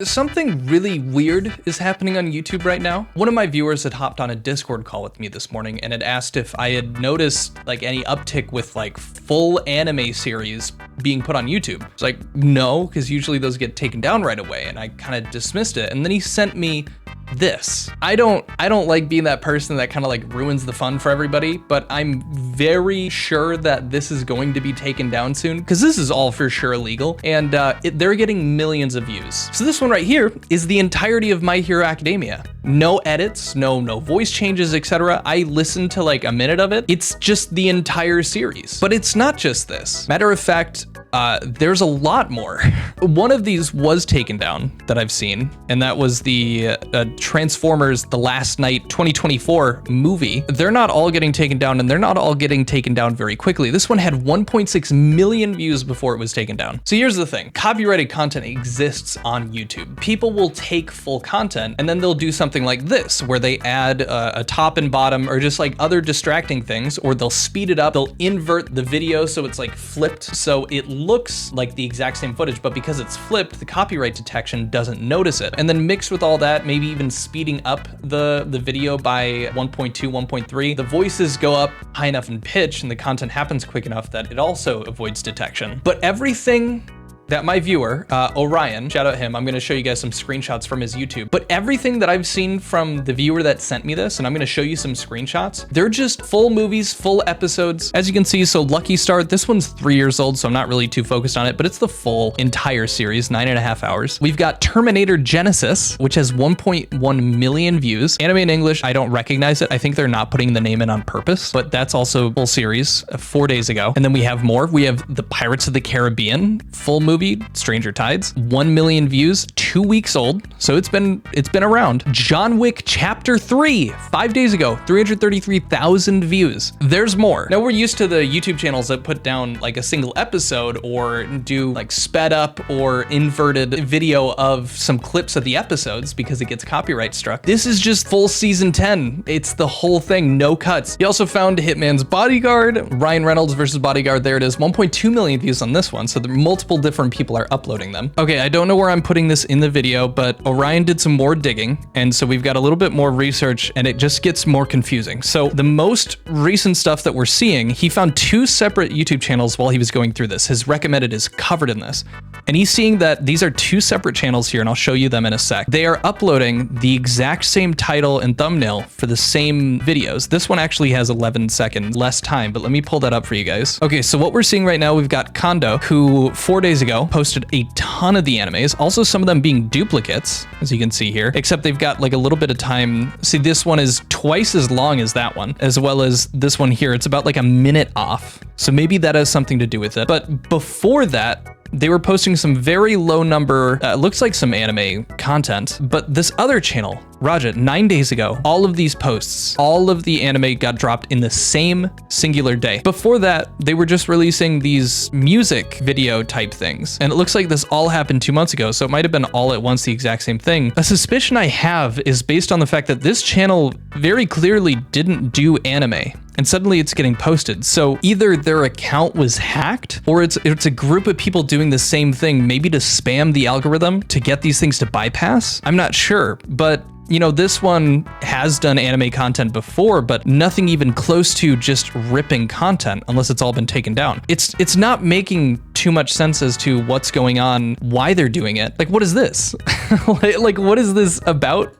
Something really weird is happening on YouTube right now. One of my viewers had hopped on a Discord call with me this morning and had asked if I had noticed like any uptick with like full anime series being put on YouTube. It's like, no, because usually those get taken down right away, and I kind of dismissed it. And then he sent me this. I don't like being that person that kind of like ruins the fun for everybody, but I'm very sure that this is going to be taken down soon because this is all for sure illegal, and they're getting millions of views. So this one right here is the entirety of My Hero Academia. No edits, no voice changes, etc. I listened to like a minute of it. It's just the entire series. But it's not just this. Matter of fact, there's a lot more. One of these was taken down that I've seen, and that was the Transformers The Last Night 2024 movie. They're not all getting taken down, and they're not all getting taken down very quickly. This one had 1.6 million views before it was taken down. So here's the thing. Copyrighted content exists on YouTube. People will take full content, and then they'll do something like this, where they add a top and bottom, or just like other distracting things, or they'll speed it up, they'll invert the video so it's like flipped, so it looks like the exact same footage, but because it's flipped, the copyright detection doesn't notice it. And then mixed with all that, maybe even speeding up the video by 1.2, 1.3, the voices go up high enough in pitch and the content happens quick enough that it also avoids detection. But everything that my viewer, Orion, shout out him, I'm gonna show you guys some screenshots from his YouTube, but everything that I've seen from the viewer that sent me this, and I'm gonna show you some screenshots, they're just full movies, full episodes. As you can see, so Lucky Star, this one's 3 years old, so I'm not really too focused on it, but it's the full entire series, 9.5 hours. We've got Terminator Genesis, which has 1.1 million views. Anime in English, I don't recognize it. I think they're not putting the name in on purpose, but that's also full series, 4 days ago. And then we have more. We have the Pirates of the Caribbean, full movie, Stranger Tides, 1 million views, 2 weeks old, so it's been around. John Wick Chapter 3, 5 days ago, 333,000 views. There's more. Now we're used to the YouTube channels that put down like a single episode or do like sped up or inverted video of some clips of the episodes because it gets copyright struck. This is just full season 10. It's the whole thing, no cuts. He also found Hitman's Bodyguard, Ryan Reynolds versus Bodyguard. There it is, 1.2 million views on this one. So there are multiple different people are uploading them. Okay, I don't know where I'm putting this in the video, but Orion did some more digging, and so we've got a little bit more research, and it just gets more confusing. So the most recent stuff that we're seeing, he found 2 separate YouTube channels while he was going through this. His recommended is covered in this. And he's seeing that these are 2 separate channels here, and I'll show you them in a sec. They are uploading the exact same title and thumbnail for the same videos. This one actually has 11 seconds less time, but let me pull that up for you guys. Okay, so what we're seeing right now, we've got Kondo, who 4 days ago posted a ton of the animes, also some of them being duplicates, as you can see here, except they've got like a little bit of time. See, this one is twice as long as that one, as well as this one here. It's about like a minute off. So maybe that has something to do with it. But before that, they were posting some very low number, looks like some anime content, but this other channel, Raja, 9 days ago, all of these posts, all of the anime got dropped in the same singular day. Before that, they were just releasing these music video type things. And it looks like this all happened 2 months ago, so it might've been all at once the exact same thing. A suspicion I have is based on the fact that this channel very clearly didn't do anime, and suddenly it's getting posted. So either their account was hacked, or it's a group of people doing the same thing, maybe to spam the algorithm to get these things to bypass. I'm not sure, but you know, this one has done anime content before, but nothing even close to just ripping content unless it's all been taken down. It's not making too much sense as to what's going on, why they're doing it. Like, what is this? Like, what is this about?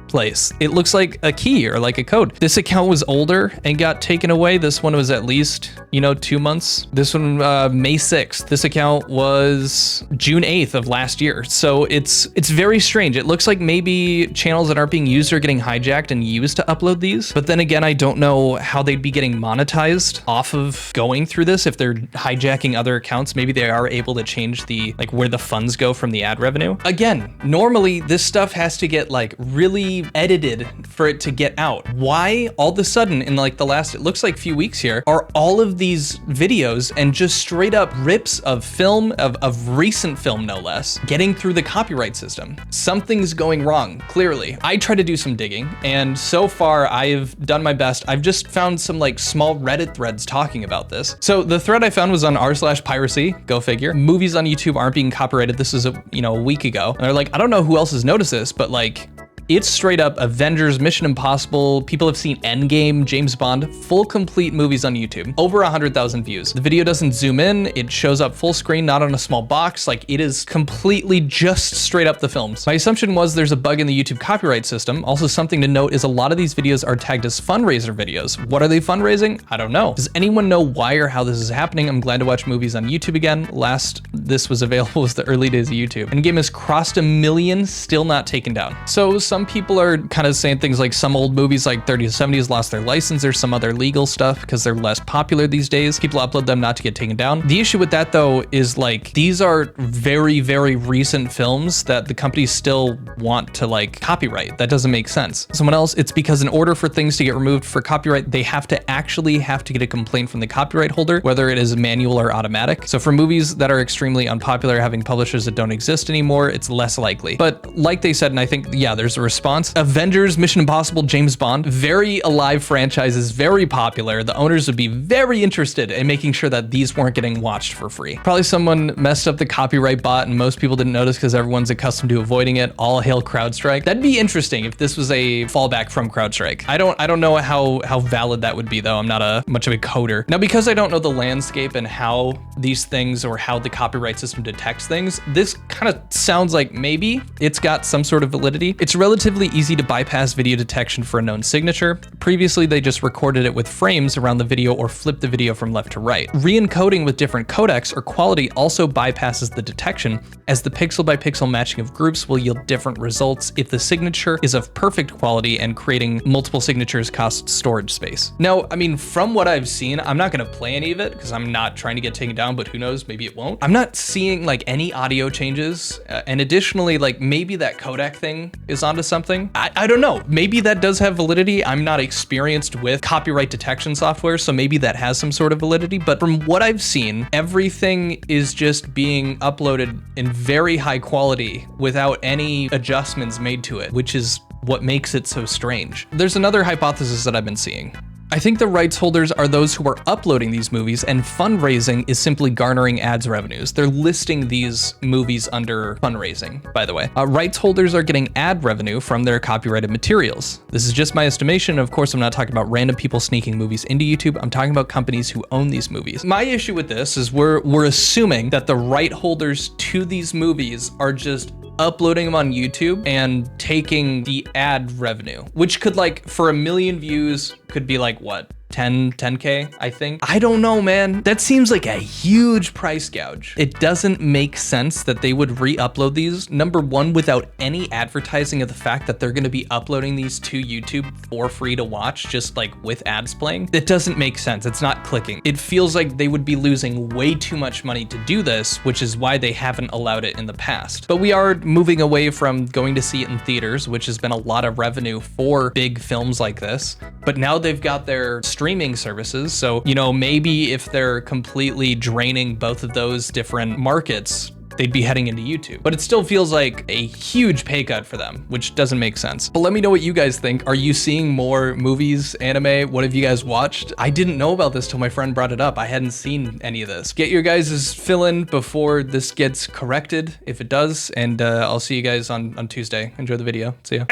Place. It looks like a key or like a code. This account was older and got taken away. This one was at least, 2 months. This one, May 6th. This account was June 8th of last year. So it's very strange. It looks like maybe channels that aren't being used are getting hijacked and used to upload these. But then again, I don't know how they'd be getting monetized off of going through this. If they're hijacking other accounts, maybe they are able to change where the funds go from the ad revenue. Again, normally this stuff has to get like really edited for it to get out. Why all of a sudden in like the last, it looks like few weeks here, are all of these videos and just straight up rips of film, of recent film no less, getting through the copyright system? Something's going wrong, clearly. I tried to do some digging, and so far I've done my best. I've just found some like small Reddit threads talking about this. So the thread I found was on r/piracy, go figure. Movies on YouTube aren't being copyrighted. This is a week ago. And they're like, I don't know who else has noticed this, but like, it's straight up Avengers, Mission Impossible. People have seen Endgame, James Bond, full complete movies on YouTube. Over 100,000 views. The video doesn't zoom in. It shows up full screen, not on a small box. Like, it is completely just straight up the films. My assumption was there's a bug in the YouTube copyright system. Also, something to note is a lot of these videos are tagged as fundraiser videos. What are they fundraising? I don't know. Does anyone know why or how this is happening? I'm glad to watch movies on YouTube again. Last this was available was the early days of YouTube. Endgame has crossed 1 million, still not taken down. So some people are kind of saying things like some old movies like 30s, 70s lost their license. There's some other legal stuff because they're less popular these days. People upload them not to get taken down. The issue with that though is like, these are very, very recent films that the companies still want to like copyright. That doesn't make sense. Someone else, it's because in order for things to get removed for copyright, they have to get a complaint from the copyright holder, whether it is manual or automatic. So for movies that are extremely unpopular, having publishers that don't exist anymore, it's less likely. But like they said, and I think, yeah, there's a response. Avengers, Mission Impossible, James Bond, very alive franchises, very popular. The owners would be very interested in making sure that these weren't getting watched for free. Probably someone messed up the copyright bot and most people didn't notice because everyone's accustomed to avoiding it. All hail CrowdStrike. That'd be interesting if this was a fallback from CrowdStrike. I don't know how valid that would be though. I'm not much of a coder. Now, because I don't know the landscape and how these things or how the copyright system detects things, this kind of sounds like maybe it's got some sort of validity. It's relatively easy to bypass video detection for a known signature. Previously, they just recorded it with frames around the video or flipped the video from left to right. Re-encoding with different codecs or quality also bypasses the detection, as the pixel by pixel matching of groups will yield different results if the signature is of perfect quality, and creating multiple signatures costs storage space. Now, I mean, from what I've seen, I'm not gonna play any of it because I'm not trying to get taken down, but who knows, maybe it won't. I'm not seeing like any audio changes. And additionally, like maybe that codec thing is onto something. I don't know, maybe that does have validity. I'm not experienced with copyright detection software, so maybe that has some sort of validity, but from what I've seen, everything is just being uploaded in very high quality without any adjustments made to it, which is what makes it so strange. There's another hypothesis that I've been seeing. I think the rights holders are those who are uploading these movies, and fundraising is simply garnering ads revenues. They're listing these movies under fundraising, by the way. Rights holders are getting ad revenue from their copyrighted materials. This is just my estimation. Of course, I'm not talking about random people sneaking movies into YouTube. I'm talking about companies who own these movies. My issue with this is we're assuming that the right holders to these movies are just uploading them on YouTube and taking the ad revenue, which could, like, for 1 million views, could be like what? 10K, I think. I don't know, man. That seems like a huge price gouge. It doesn't make sense that they would re-upload these, number one, without any advertising of the fact that they're gonna be uploading these to YouTube for free to watch, just like with ads playing. It doesn't make sense. It's not clicking. It feels like they would be losing way too much money to do this, which is why they haven't allowed it in the past. But we are moving away from going to see it in theaters, which has been a lot of revenue for big films like this. But now they've got their streaming services. So, you know, maybe if they're completely draining both of those different markets, they'd be heading into YouTube. But it still feels like a huge pay cut for them, which doesn't make sense. But let me know what you guys think. Are you seeing more movies, anime? What have you guys watched? I didn't know about this till my friend brought it up. I hadn't seen any of this. Get your guys' fill in before this gets corrected, if it does. And I'll see you guys on Tuesday. Enjoy the video. See ya.